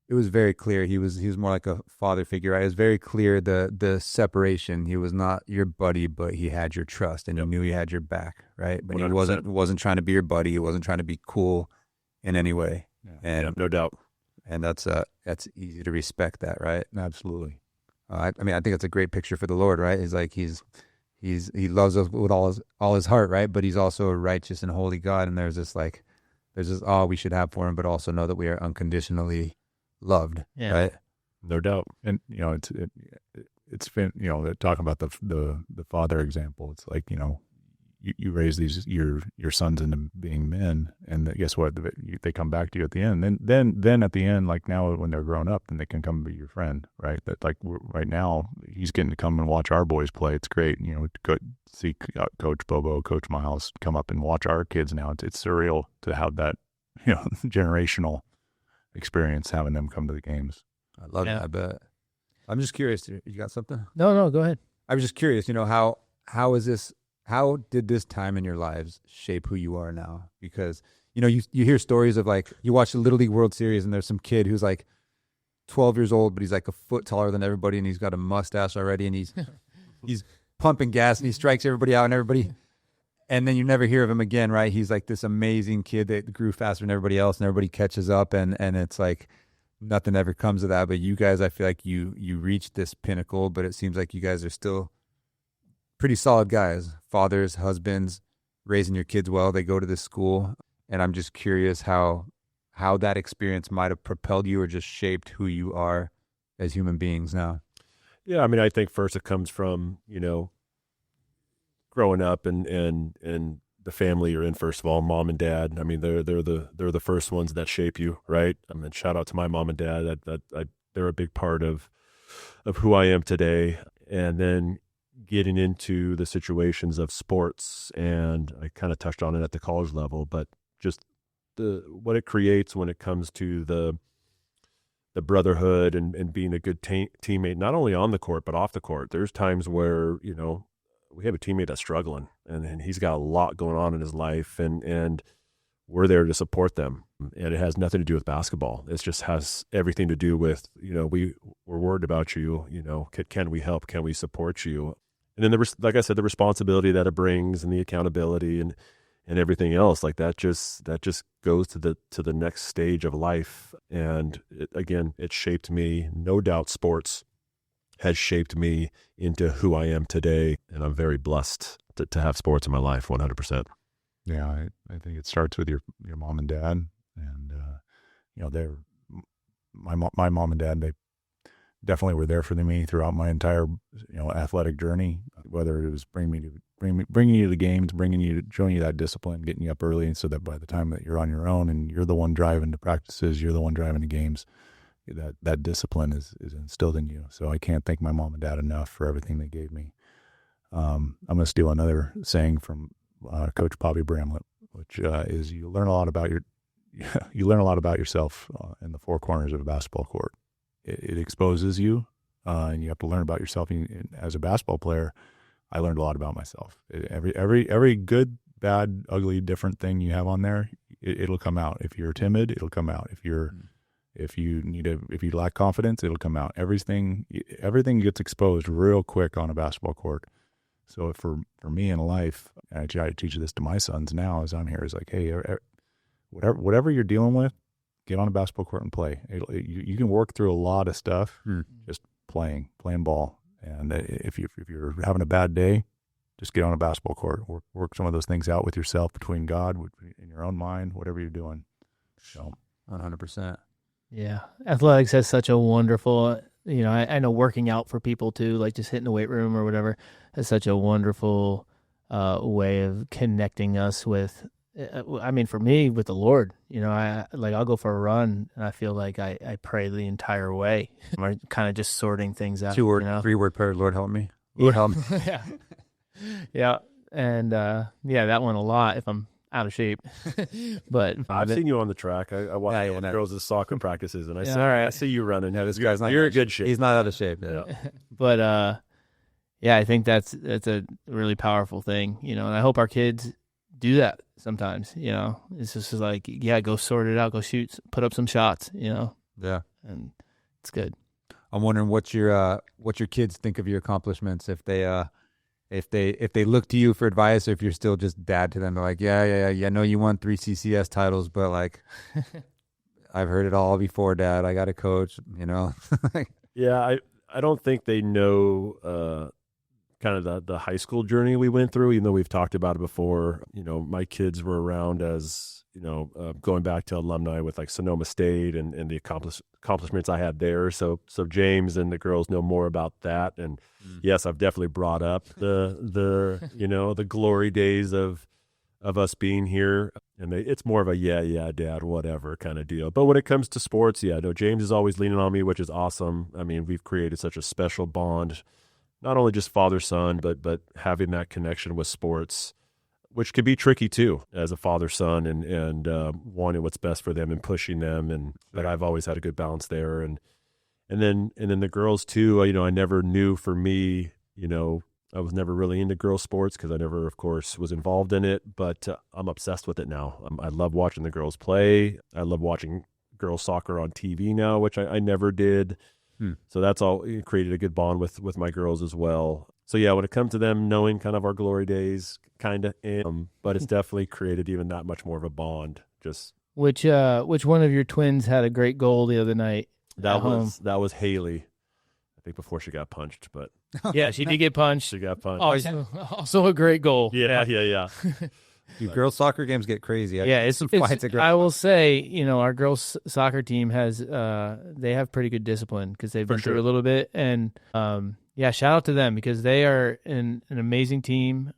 it was very clear he was more like a father figure, right? It was very clear the separation. He was not your buddy, but he had your trust, and he knew he had your back, right? But 100%. he wasn't trying to be your buddy. He wasn't trying to be cool in any way. Yeah. And no doubt. And that's easy to respect that, right? Absolutely. I think that's a great picture for the Lord, right? He's like he loves us with all his heart, right? But he's also a righteous and holy God, and there's this awe we should have for him, but also know that we are unconditionally loved, right? No doubt. And it's been talking about the father example. It's like you raise your sons into being men, and guess what? They come back to you at the end. Then at the end, like now when they're grown up, then they can come be your friend, right? That like right now he's getting to come and watch our boys play. It's great, go see Coach Bobo, Coach Miles come up and watch our kids now. It's surreal to have that generational experience, having them come to the games. I love it. I bet. I'm just curious. You got something? No, go ahead. I was just curious. How did this time in your lives shape who you are now? Because you hear stories of like you watch the Little League World Series and there's some kid who's like 12 years old, but he's like a foot taller than everybody, and he's got a mustache already, and he's pumping gas and he strikes everybody out, and then you never hear of him again, right? He's like this amazing kid that grew faster than everybody else, and everybody catches up, and it's like nothing ever comes of that. But you guys, I feel like you reached this pinnacle, but it seems like you guys are still pretty solid guys, fathers, husbands, raising your kids well. They go to this school, and I'm just curious how that experience might have propelled you or just shaped who you are as human beings now. Yeah, I think first it comes from growing up and the family you're in. First of all, mom and dad. They're the first ones that shape you, right? Shout out to my mom and dad. They're a big part of who I am today. And then getting into the situations of sports, and I kind of touched on it at the college level, but just what it creates when it comes to the brotherhood and being a good teammate, not only on the court but off the court. There's times where we have a teammate that's struggling, and he's got a lot going on in his life, and we're there to support them. And it has nothing to do with basketball. It just has everything to do with, we're worried about you, can we help? Can we support you? And then like I said, the responsibility that it brings and the accountability and everything else, like that just goes to the next stage of life. And it shaped me. No doubt sports has shaped me into who I am today. And I'm very blessed to have sports in my life, 100%. Yeah, I think it starts with your mom and dad, and they're my mom and dad. They definitely were there for me throughout my entire athletic journey. Whether it was bringing you to games, showing you that discipline, getting you up early, so that by the time that you're on your own and you're the one driving to practices, you're the one driving to games, that discipline is instilled in you. So I can't thank my mom and dad enough for everything they gave me. I'm going to steal another saying from Coach Bobby Bramlett, which is you learn a lot about yourself in the four corners of a basketball court. It exposes you, and you have to learn about yourself. And as a basketball player, I learned a lot about myself. Every good, bad, ugly, different thing you have on there, it'll come out. If you're timid, it'll come out. If you lack confidence, it'll come out. Everything gets exposed real quick on a basketball court. So for me in life, and I try to teach this to my sons now as I'm here, is like, hey, whatever you're dealing with, get on a basketball court and play. You can work through a lot of stuff just playing ball. And if you're having a bad day, just get on a basketball court. Work some of those things out with yourself, between God, in your own mind, whatever you're doing. So 100%. Yeah, athletics has such a wonderful. I know working out for people too, like just hitting the weight room or whatever, is such a wonderful way of connecting us with. For me, with the Lord, I'll go for a run and I feel like I pray the entire way. I'm kind of just sorting things out. 3-word prayer, Lord help me. Lord help me. Yeah. Yeah. And that one a lot if I'm out of shape. But I've seen you on the track. I watch girls' soccer practices, and I see you running. Yeah, this guy's not. You're in good shape. He's not out of shape. Yeah. But I think that's a really powerful thing, and I hope our kids do that sometimes. It's just like, go sort it out, go shoot, put up some shots. Yeah, and it's good. I'm wondering what your kids think of your accomplishments, if they look to you for advice, or if you're still just dad to them. They're like, yeah, I know you won 3 CCS titles, but like, I've heard it all before, Dad. I got a coach, Yeah, I don't think they know kind of the high school journey we went through, even though we've talked about it before. My kids were around as, going back to alumni with like Sonoma State and the accomplishments I had there. So James and the girls know more about that. And yes, I've definitely brought up the glory days of us being here. And it's more of a, yeah, Dad, whatever kind of deal. But when it comes to sports, James is always leaning on me, which is awesome. I mean, we've created such a special bond, not only just father-son, but having that connection with sports, which can be tricky too, as a father-son, and wanting what's best for them and pushing them. But I've always had a good balance there. And then the girls too, I never knew, for me, I was never really into girls sports because I never, of course, was involved in it, but I'm obsessed with it now. I love watching the girls play. I love watching girls soccer on TV now, which I never did. So that's all created a good bond with my girls as well. So yeah, when it comes to them knowing kind of our glory days, kind of, but it's definitely created even that much more of a bond. Just which one of your twins had a great goal the other night? That was Haley. I think before she got punched, but yeah, she did get punched. She got punched. Also a great goal. Yeah. Dude, girls soccer games get crazy. It's some fights. I will say, our girls soccer team has they have pretty good discipline because they've been through a little bit, and shout out to them because they are an amazing team.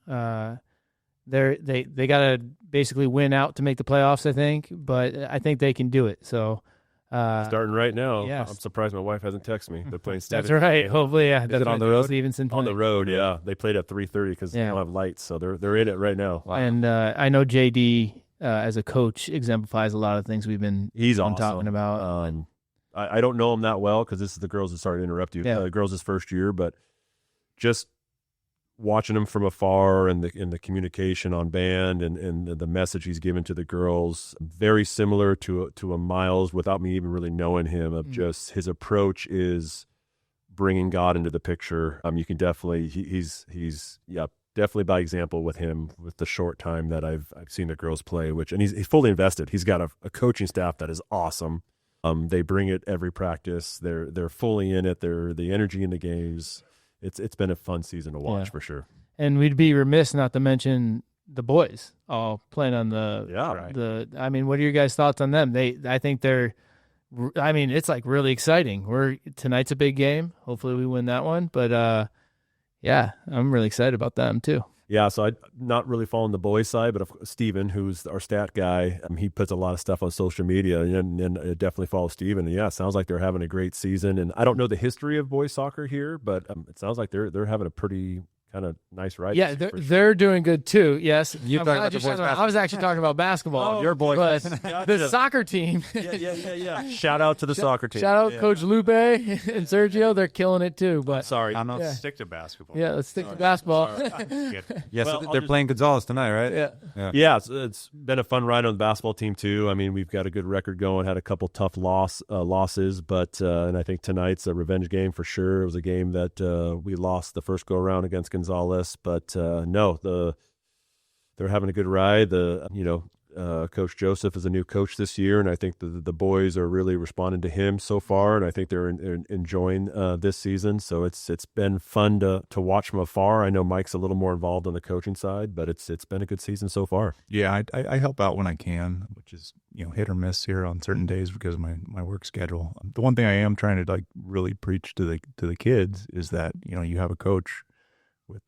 They got to basically win out to make the playoffs, I think, but I think they can do it. So starting right now. Yes. I'm surprised my wife hasn't texted me. They're playing That's right. Hopefully, yeah. Is it on the road? Stevenson on the road, yeah. They played at 3:30 because they don't have lights, so they're in it right now. Wow. And I know JD as a coach exemplifies a lot of things we've been awesome. talking about. I don't know him that well because this is the girls that started to interrupt you. Yeah. The girls' first year, but just watching him from afar and the communication on band and the message he's given to the girls, very similar to a Miles without me even really knowing him, of just his approach is bringing God into the picture. You can definitely, he's definitely by example with him with the short time that I've seen the girls play, and he's fully invested. He's got a coaching staff that is awesome. They bring it every practice. They're fully in it. They're the energy in the games. It's been a fun season to watch for sure. And we'd be remiss not to mention the boys all playing on I mean, what are your guys' thoughts on them? I think it's like really exciting. Tonight's a big game. Hopefully we win that one. But I'm really excited about them too. Yeah, so I'm not really following the boys' side, but Steven, who's our stat guy, he puts a lot of stuff on social media, and I definitely follow Steven. And yeah, it sounds like they're having a great season. And I don't know the history of boys soccer here, but it sounds like they're having a pretty kind of nice ride. Yeah, they're doing good too. Yes, I was actually talking about basketball. Your boy, but the soccer team. Yeah. Shout out to the soccer team. Shout out Coach Lupe and Sergio. They're killing it too. But sorry, I'm not stick to basketball. Yeah, let's stick to basketball. Yes, they're playing Gonzalez tonight, right? Yeah. It's been a fun ride on the basketball team too. I mean, we've got a good record going. Had a couple tough losses, but and I think tonight's a revenge game for sure. It was a game that we lost the first go around against Gonzalez, but they're having a good ride. Coach Joseph is a new coach this year, and I think the boys are really responding to him so far, and I think they're enjoying this season. So it's been fun to watch from afar. I know Mike's a little more involved on the coaching side, but it's been a good season so far. Yeah, I help out when I can, which is hit or miss here on certain days because of my work schedule. The one thing I am trying to really preach to the kids is that you have a coach with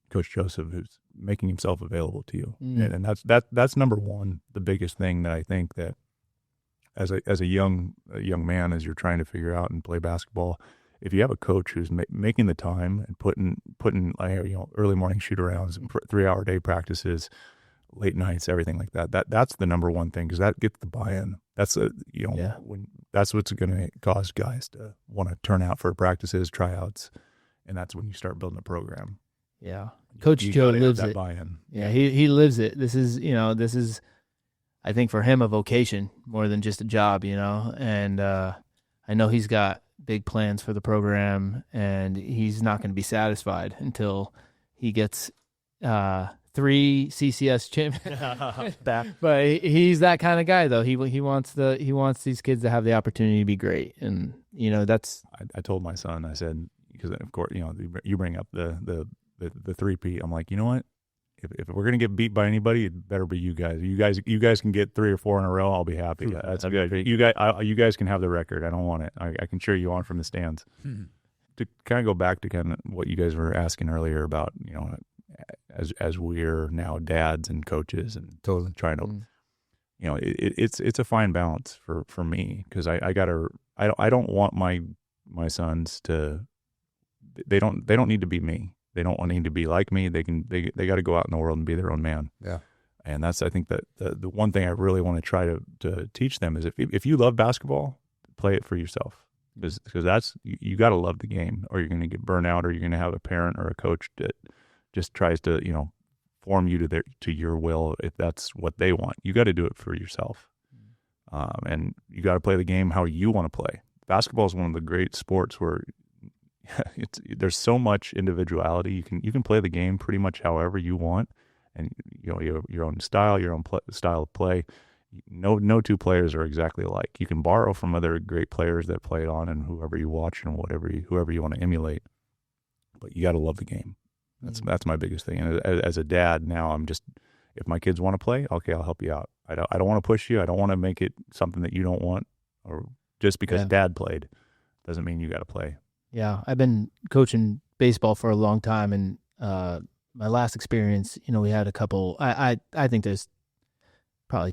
Coach Joseph, who's making himself available to you, and that's number one. The biggest thing that I think that as a young man, as you're trying to figure out and play basketball, if you have a coach who's making the time and putting early morning shoot arounds, 3-hour day practices, late nights, everything like that's the number one thing, because that gets the buy-in. That's that's what's going to cause guys to want to turn out for practices, tryouts. And that's when you start building a program. Yeah. Coach Joe lives it. Buy-in. Yeah, he lives it. This is, I think, for him, a vocation more than just a job, and I know he's got big plans for the program, and he's not going to be satisfied until he gets 3 CCS champions back. But he's that kind of guy, though. He wants these kids to have the opportunity to be great, and that's. I told my son, I said, because of course, you bring up the 3P. I'm like, you know what? If we're gonna get beat by anybody, it better be you guys. You guys can get 3 or 4 in a row. I'll be happy. That's good. You guys can have the record. I don't want it. I can cheer you on from the stands. To kind of go back to kind of what you guys were asking earlier about, as we're now dads and coaches and totally trying to, it's a fine balance for me, because I don't want my sons to. They don't need to be me. They don't need to be like me. They got to go out in the world and be their own man. Yeah. And that's, I think, that the one thing I really want to try to teach them is if you love basketball, play it for yourself, because that's, you got to love the game, or you're going to get burnt out, or you're going to have a parent or a coach that just tries to form you to your will. If that's what they want, you got to do it for yourself, and you got to play the game how you want to play. Basketball is one of the great sports where there's so much individuality. You can play the game pretty much however you want, and your own style, your own style of play. No two players are exactly alike. You can borrow from other great players that play it on, and whoever you watch and whoever you want to emulate. But you got to love the game. That's my biggest thing. And as a dad now, I'm just, if my kids want to play, okay, I'll help you out. I don't want to push you. I don't want to make it something that you don't want, or just because dad played doesn't mean you got to play. Yeah, I've been coaching baseball for a long time, and my last experience, we had a couple. I think there's probably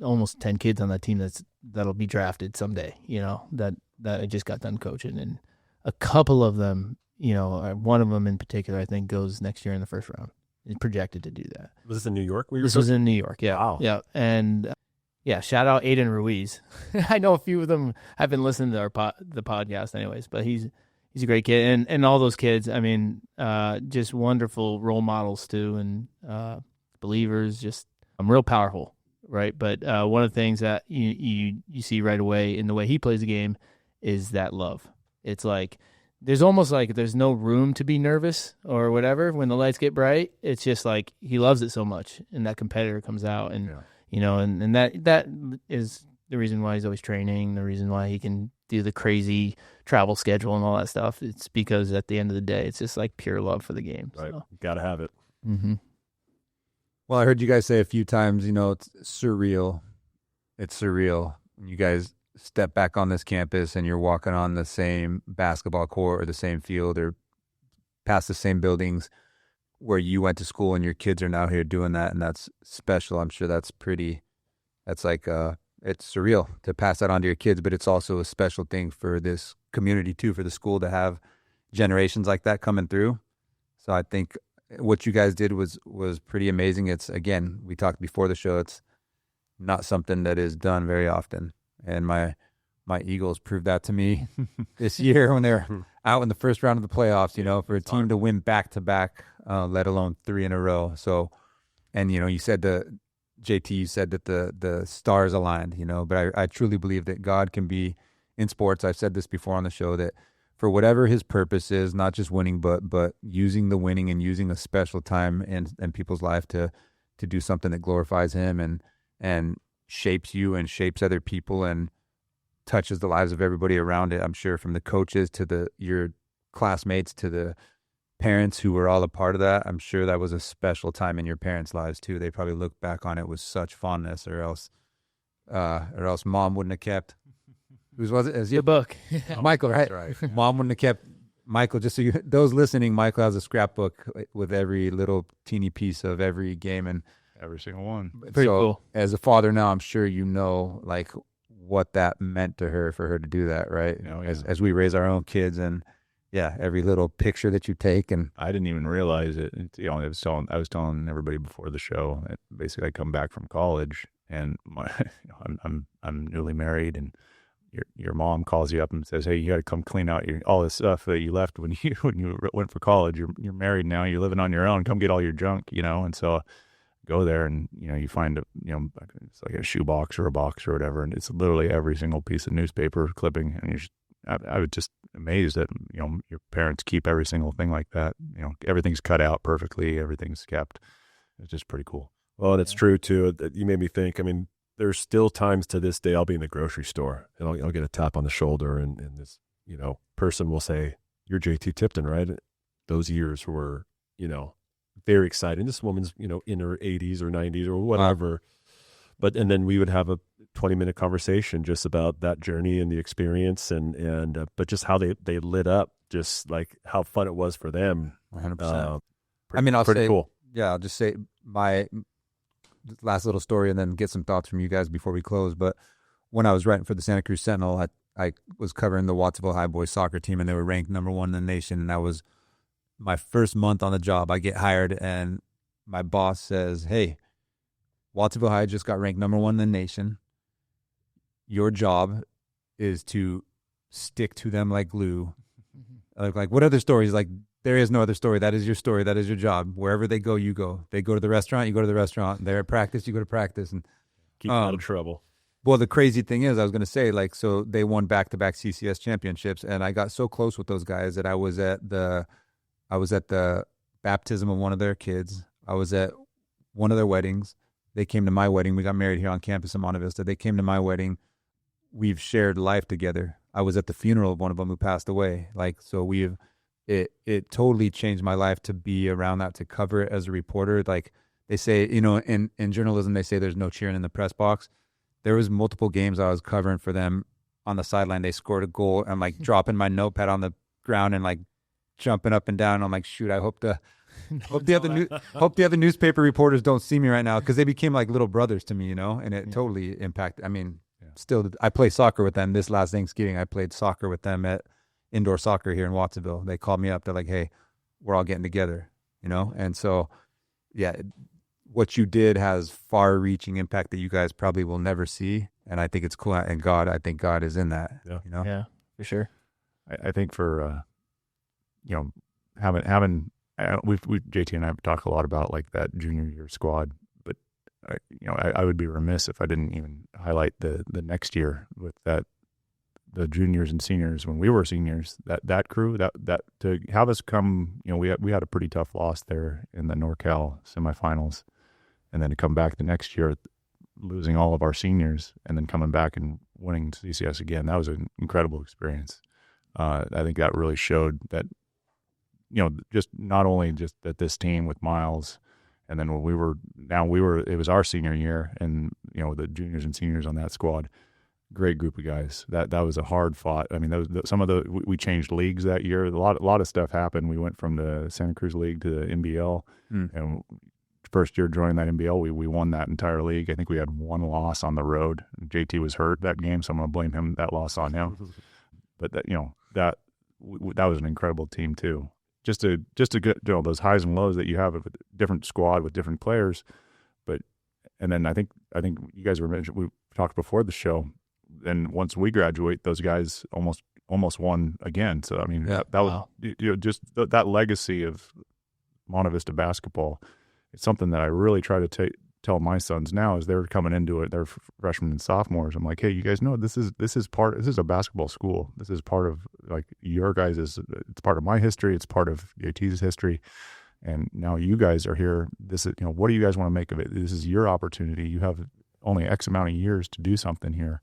almost 10 kids on that team that'll be drafted someday. That I just got done coaching, and a couple of them, one of them in particular, I think goes next year in the first round. It's projected to do that. Was this in New York? This was in New York. Yeah. Wow. Yeah, and. Yeah, shout out Aiden Ruiz. I know a few of them have been listening to the podcast anyways, but he's he's a great kid, and all those kids. I mean, just wonderful role models too, and believers. Just real powerful, right? But one of the things that you see right away in the way he plays the game is that love. It's like there's almost like there's no room to be nervous or whatever when the lights get bright. It's just like he loves it so much, and that competitor comes out, and and that is the reason why he's always training, the reason why he can do the crazy travel schedule and all that stuff. It's because at the end of the day, it's just like pure love for the game. Right. So. Got to have it. Mm-hmm. Well, I heard you guys say a few times, it's surreal. It's surreal. You guys step back on this campus and you're walking on the same basketball court or the same field or past the same buildings where you went to school, and your kids are now here doing that. And that's special. I'm sure that's like, it's surreal to pass that on to your kids, but it's also a special thing for this community too, for the school to have generations like that coming through. So I think what you guys did was pretty amazing. It's, again, we talked before the show, it's not something that is done very often. And my Eagles proved that to me this year when they're out in the first round of the playoffs, for a team to win back-to-back, let alone 3 in a row. So, and, you said JT, you said that the stars aligned, but I truly believe that God can be in sports. I've said this before on the show, that for whatever his purpose is, not just winning, but using the winning and using a special time in people's life to do something that glorifies him and shapes you and shapes other people and touches the lives of everybody around it. I'm sure from the coaches to your classmates to the parents who were all a part of that. I'm sure that was a special time in your parents' lives too. They probably look back on it with such fondness, or else mom wouldn't have kept. Whose was it? The book. Michael, right? That's right. Mom wouldn't have kept Michael. Just so those listening, Michael has a scrapbook with every little teeny piece of every game, and Every single one. Pretty so, cool. As a father now, I'm sure like what that meant to her for her to do that, right? Oh, yeah. As we raise our own kids, and every little picture that you take, and I didn't even realize it. I was telling everybody before the show that basically I come back from college and I'm newly married, and your mom calls you up and says, "Hey, you got to come clean out all this stuff that you left when you went for college. You're married now. You're living on your own. Come get all your junk, And so go there, and you find it's like a shoebox or a box or whatever, and it's literally every single piece of newspaper clipping, and I was just amazed that your parents keep every single thing like that. Everything's cut out perfectly, everything's kept. It's just pretty cool. Well, and it's true too. You made me think. I mean, there's still times to this day I'll be in the grocery store and I'll get a tap on the shoulder, and this person will say, "You're JT Tipton, right?" Those years were very exciting. This woman's in her 80s or 90s or whatever, and then we would have a 20-minute conversation just about that journey and the experience, and but just how they lit up, just like how fun it was for them. 100%. I mean, I'll say, cool. I'll just say my last little story and then get some thoughts from you guys before we close. But when I was writing for the Santa Cruz Sentinel, I was covering the Watsonville High boys soccer team, and they were ranked #1 in the nation. And that was my first month on the job. I get hired, and my boss says, "Hey, Watsonville High just got ranked #1 in the nation. Your job is to stick to them like glue." Like, what other stories? Like, there is no other story. That is your story. That is your job. Wherever they go, you go. They go to the restaurant, you go to the restaurant. They're at practice, you go to practice. And Keep out of trouble. well, the crazy thing is, I was going to say, so they won back-to-back CCS championships, and I got so close with those guys that I was at the baptism of one of their kids. I was at one of their weddings. They came to my wedding. We got married here on campus in Monte Vista. They came to my wedding. We've shared life together. I was at the funeral of one of them who passed away. So it totally changed my life to be around that, to cover it as a reporter. Like they say, in journalism, they say there's no cheering in the press box. There was multiple games I was covering for them on the sideline. They scored a goal. I'm like dropping my notepad on the ground and like jumping up and down. I'm like, shoot, I hope the other newspaper reporters don't see me right now, because they became like little brothers to me, and it totally impacted. I mean, still, I play soccer with them. This last Thanksgiving, I played soccer with them at indoor soccer here in Watsonville. They called me up. They're like, "Hey, we're all getting together," And so, what you did has far-reaching impact that you guys probably will never see. And I think it's cool. And I think God is in that. Yeah, for sure. I think for having we've JT and I have talked a lot about like that junior year squad, but I would be remiss if I didn't even highlight the next year with the juniors and seniors when we were seniors, that crew, that to have us come, we had a pretty tough loss there in the NorCal semifinals, and then to come back the next year losing all of our seniors and then coming back and winning CCS again, that was an incredible experience. I think that really showed that, just not only just that this team with Miles, and then when it was our senior year, and the juniors and seniors on that squad, great group of guys. That was a hard fought. I mean, we changed leagues that year. A lot of stuff happened. We went from the Santa Cruz League to the NBL, and first year joining that NBL, we won that entire league. I think we had one loss on the road. JT was hurt that game, so I'm going to blame him, that loss on him. But that was an incredible team too. Just to get those highs and lows that you have with a different squad with different players. And then I think you guys were mentioned, we talked before the show. Then once we graduate, those guys almost won again. So I mean, that was just that legacy of Monte Vista basketball. It's something that I really try to tell my sons now as they're coming into it. They're freshmen and sophomores. I'm like, hey, you guys know this is a basketball school. This is part of like your guys' it's part of my history. It's part of JT's history. And now you guys are here. This is, what do you guys want to make of it? This is your opportunity. You have only X amount of years to do something here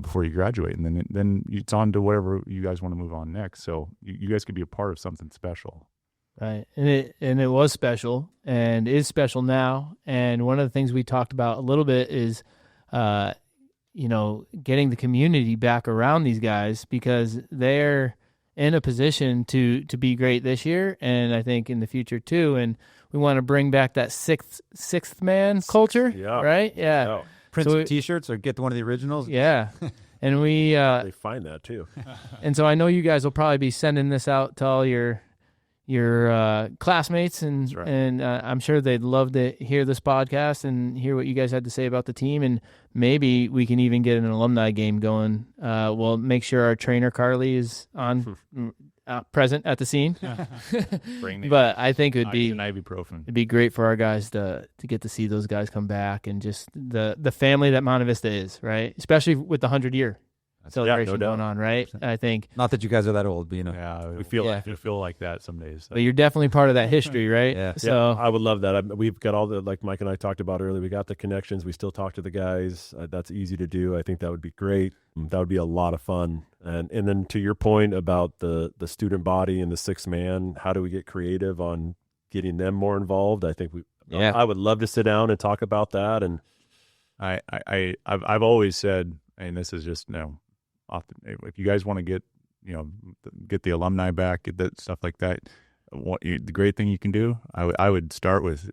before you graduate. And then it's on to whatever you guys want to move on next. So you guys could be a part of something special. Right. And it was special and is special now. And one of the things we talked about a little bit is, getting the community back around these guys because they're in a position to be great this year. And I think in the future too. And we want to bring back that sixth man culture. Yeah. Right. Yeah. Yeah. Print t-shirts or get one of the originals. Yeah. And they find that too. And so I know you guys will probably be sending this out to all your classmates, and right. and I'm sure they'd love to hear this podcast and hear what you guys had to say about the team, and maybe we can even get an alumni game going. We'll make sure our trainer Carly is on present at the scene. But I think it'd be ibuprofen. It'd be great for our guys to get to see those guys come back and just the family that Monte Vista is, right? Especially with the 100-year celebration going on, right? I think not that you guys are that old, but we feel like that some days. But you're definitely part of that history, right? Yeah. So I would love that. We've got all the, like Mike and I talked about earlier, we got the connections. We still talk to the guys. That's easy to do. I think that would be great. That would be a lot of fun. And then to your point about the student body and the sixth man, how do we get creative on getting them more involved? I think I would love to sit down and talk about that. And I've always said, and this is just if you guys want to get the alumni back, get that stuff like that, the great thing you can do, I would start with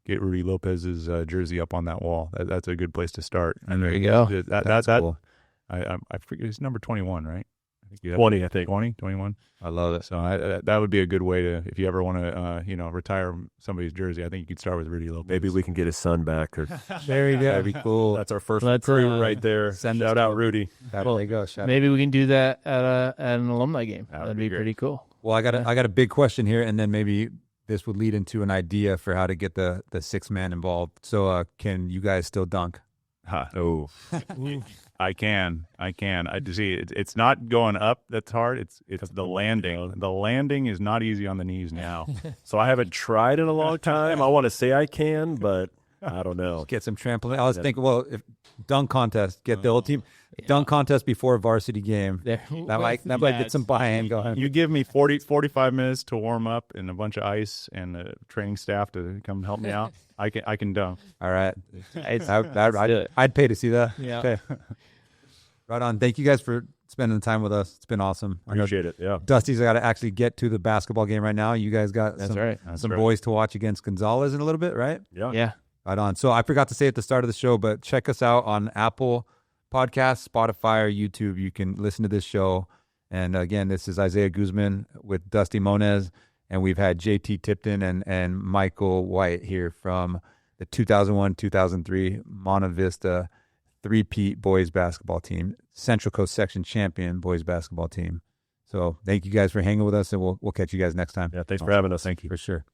get Rudy Lopez's jersey up on that wall. That's a good place to start. And there you go. That's cool. I forget, it's number 21, right? I think 20, I think. 20, 21. I love it. So that would be a good way to, if you ever want to, retire somebody's jersey, I think you could start with Rudy Lopez. Maybe we can get his son back. Or there you go. That'd be cool. That's our first recruit right there. Shout out Rudy. There you go. Maybe we can do that at an alumni game. That'd be pretty cool. Well, I got a big question here, and then maybe this would lead into an idea for how to get the sixth man involved. So, can you guys still dunk? Oh, I can. I see. It's not going up that's hard. It's the landing. The landing is not easy on the knees now. So I haven't tried in a long time. I want to say I can, but I don't know. Get some trampoline. I was thinking, if dunk contest, get the whole team dunk contest before a varsity game. That might get some buy-in going. You give me 45 minutes to warm up and a bunch of ice and training staff to come help me out. I can dunk. All right. I'd pay to see that. Yeah. Okay. Right on. Thank you guys for spending the time with us. It's been awesome. Appreciate it. Yeah. Dusty's got to actually get to the basketball game right now. You guys got some boys to watch against Gonzalez in a little bit, right? Yeah. Yeah. Right on. So I forgot to say at the start of the show, but check us out on Apple Podcasts, Spotify, or YouTube. You can listen to this show. And again, this is Isaiah Guzman with Dusty Monez. And we've had JT Tipton and Michael White here from the 2001-2003 Monte Vista three-peat boys basketball team, Central Coast Section champion boys basketball team. So thank you guys for hanging with us, and we'll catch you guys next time. Yeah, thanks for having us. Thank you. For sure.